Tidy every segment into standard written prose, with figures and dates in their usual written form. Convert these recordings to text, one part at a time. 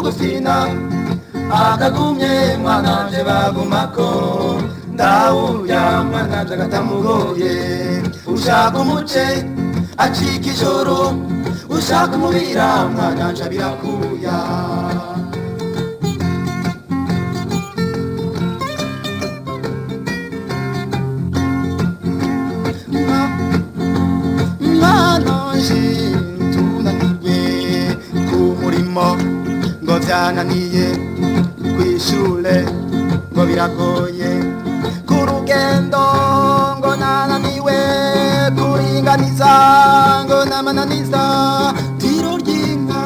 sugusina akagumye mwananje bagumako ndawurya mwananje agatamugoye ushaka umuce acika ijoro ushaka umubira mwananje birakuya mwananje tunaniwe ku murimo ngo vyananiye kwishure ngo biragoye ku rugendo ngo nananiwe kuringaniza ngo namananiza tiro ry'inka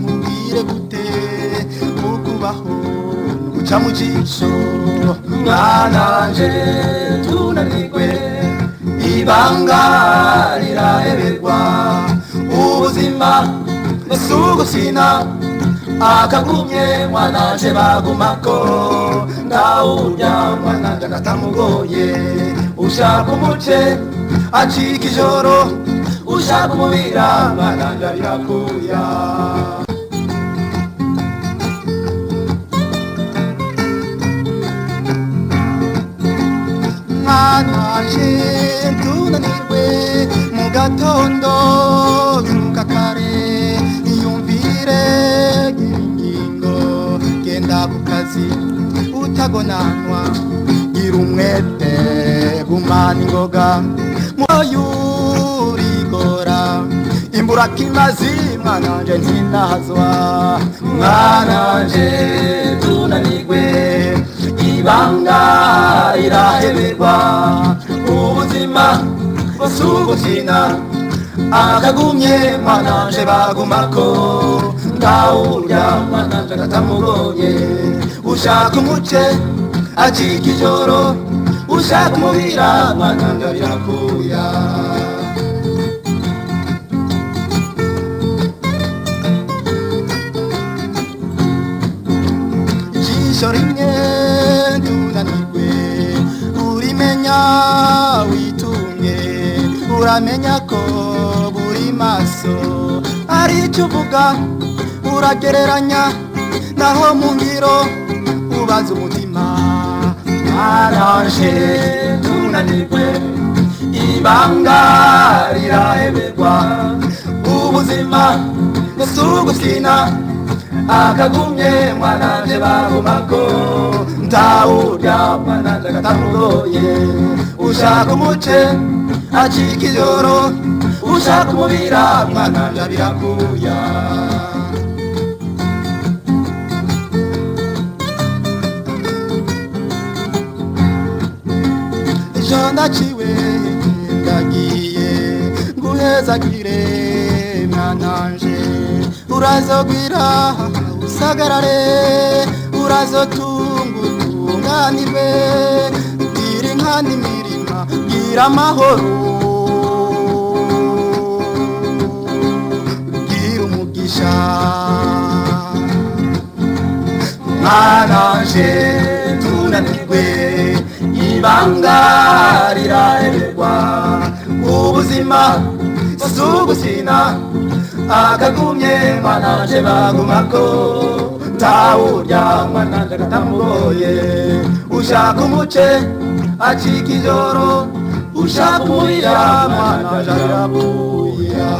mubwire gute ukubaho guca mu jisho mwananje tunanirwe ibanga riraheberwa ubuzima sugusina akagumye mwananje bagumako ndawurya mwananje agatamugoye ushaka umuce acika ijoro ushaka umubira mwananje birakuya mwananje tunanirwe mu gatondo byuka kare iyumvire ingingo genda ku kazi utagonanwa gira umwete gumana ingoga mwoyurigora imburakimazi mwananje ntinahazwa mwananje tunanirwe ibanga iraheberwa ubuzima sugusina akagumye mwananje bagumako ndawurya mwananje agatamugoye ushaka umuce acika ijoro ushaka umubira mwananje birakuya ijisho rimwe tunanirwe urimenya witunge uramenya ko buri maso ari icyo uvuga uragereranya naho mu ngiro ubaza umutima mwananje tunanirwe ibanga riraheberwa ubuzima sugusina akagumye mwananje bagumako ndawurya mwananje agatamugoye ushaka umuce acika ijoro ushaka umubira mwananje birakuya ejo ndaciwe ndagiye nguhezagire mwananje urazogwira usagarare urazotungutunganirwe gira inka n'imirima gira amahoro gira umugisha mwananje tunanirwe ibanga riraheberwa ubuzima sugusina akagumye mwananje bagumako ndawurya mwananje agatamugoye ushaka umuce acika ijoro ushaka umubira mwananje birakuya